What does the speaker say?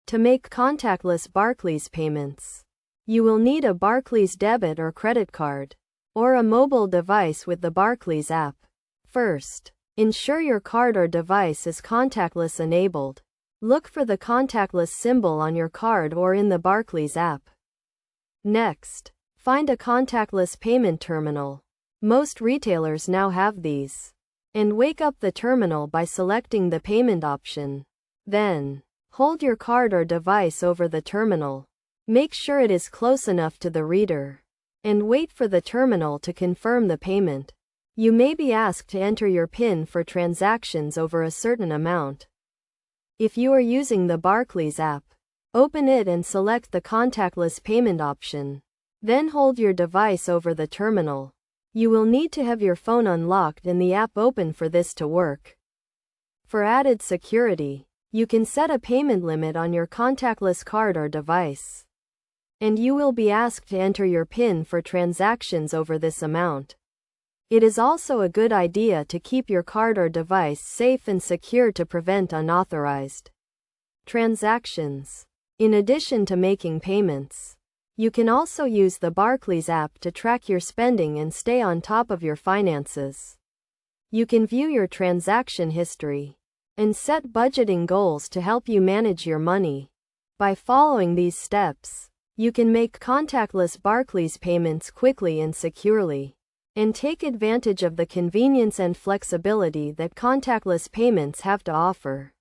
To make contactless Barclays payments, you will need a Barclays debit or credit card, or a mobile device with the Barclays app. First, ensure your card or device is contactless enabled. Look for the contactless symbol on your card or in the Barclays app. Next, find a contactless payment terminal. Most retailers now have these. And wake up the terminal by selecting the payment option. Then, hold your card or device over the terminal. Make sure it is close enough to the reader. And wait for the terminal to confirm the payment. You may be asked to enter your PIN for transactions over a certain amount. If you are using the Barclays app, open it and select the contactless payment option. Then hold your device over the terminal. You will need to have your phone unlocked and the app open for this to work. For added security, you can set a payment limit on your contactless card or device. And you will be asked to enter your PIN for transactions over this amount. It is also a good idea to keep your card or device safe and secure to prevent unauthorized transactions. In addition to making payments, you can also use the Barclays app to track your spending and stay on top of your finances. You can view your transaction history and set budgeting goals to help you manage your money. By following these steps, you can make contactless Barclays payments quickly and securely, and take advantage of the convenience and flexibility that contactless payments have to offer.